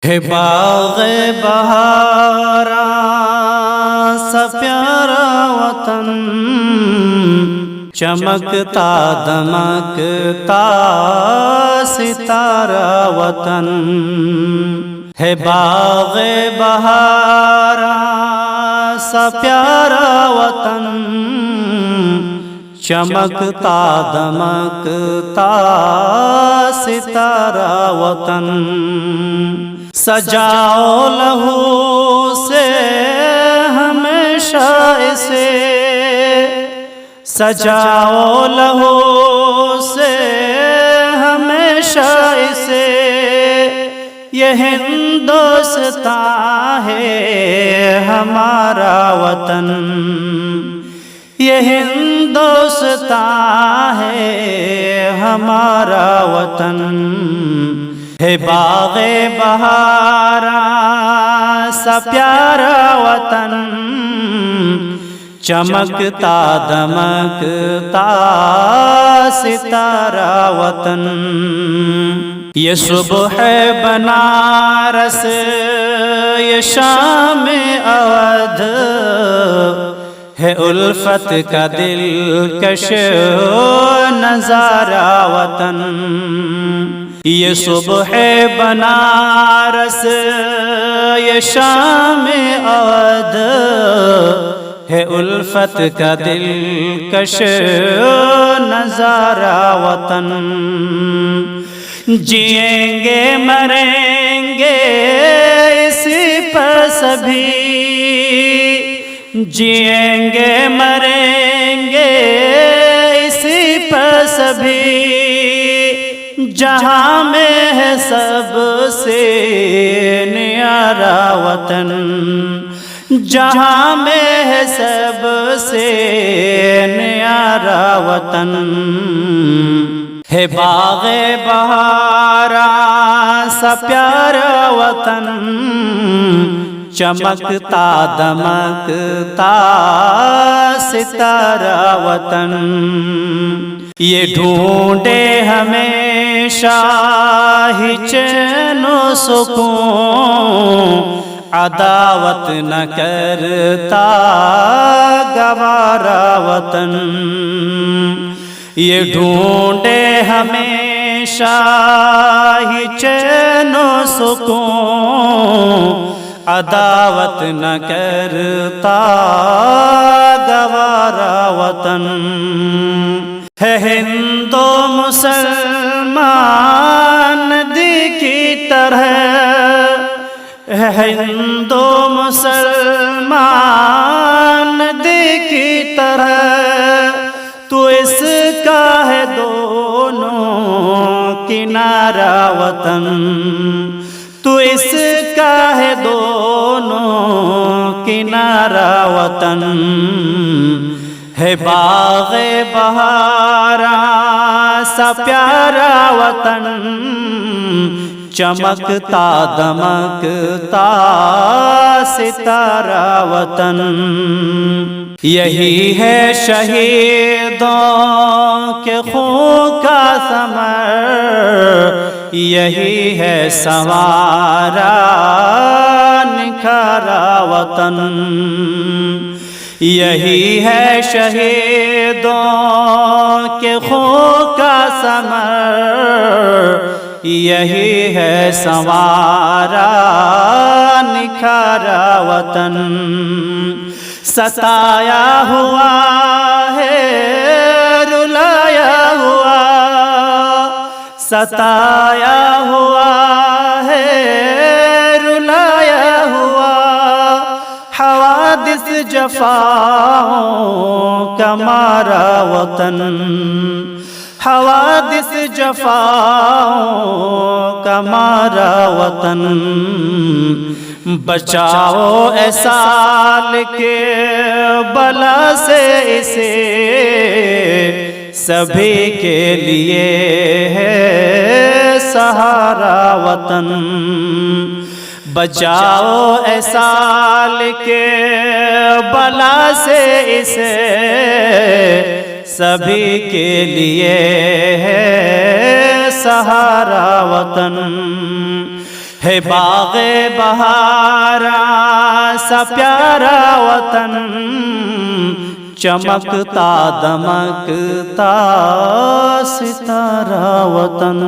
ہے باغ بہارا سا پیارا وطن، چمکتا دمکتا ستارہ وطن۔ ہے باغ بہارا سا پیارا وطن، چمکتا دمکتا ستارہ وطن۔ سجاؤ لہو سے ہمیشہ اسے، سجاؤ لہو سے ہمیشہ اسے، یہ ہندوستان ہے ہمارا وطن، یہ ہندوستان ہے ہمارا وطن۔ ہے باغ بہارا سا پیارا وطن، چمکتا دمکتا ستارہ وطن۔ یہ صبح بنارس، یہ شام اودھ، ہے الفت کا دلکش نظارہ وطن۔ یہ صبح بنارس، یہ شام اودھ، ہے الفت کا دلکش نظارہ وطن۔ جئیں گے مریں گے اسی پر سبھی، جئیں گے مریں گے اسی پر سبھی، جہاں میں ہے سب سے نیارا وطن، جہاں میں ہے سب سے نیارا وطن۔ ہے باغ بہارا سا پیارا وطن، چمکتا دمکتا ستارہ وطن۔ یہ ڈھونڈے ہمیشہ ہی چین و سکون، عداوت نہ کرتا گوارا وطن۔ یہ ڈھونڈے ہمیشہ ہی چین و سکون، عداوت نہ کرتا گوارا وطن۔ ہے ہندو مسلمان دی کی طرح، ہے ہندو مسلمان دی کی طرح، تو اس کا ہے دونوں کنارہ وطن، تو اس کا ہے دونوں کنارہ وطن۔ ہے باغ بہارا سا پیارا وطن، چمکتا دمکتا ستارہ وطن۔ یہی ہے شہیدوں کے خون کا ثمر، یہی ہے سنوارا نکھارا وطن۔ یہی ہے شہیدوں کے خون کا ثمر، یہی ہے سنوارا نکھارا وطن۔ ستایا ہوا ہے رلایا ہوا، ستایا ہوا ہے رلایا ہوا، حوادث جفاؤں کا مارا وطن، حوادث جفاؤں کا مارا وطن۔ بچاؤ اے سال کے بلا سے اسے، سبھی کے لیے ہے سہارا وطن۔ بچاؤ اے سال کے بلا سے اسے، سبھی کے لیے ہے سہارا وطن۔ ہے باغ بہارا سا پیارا وطن، چمکتا دمکتا ستارہ وطن۔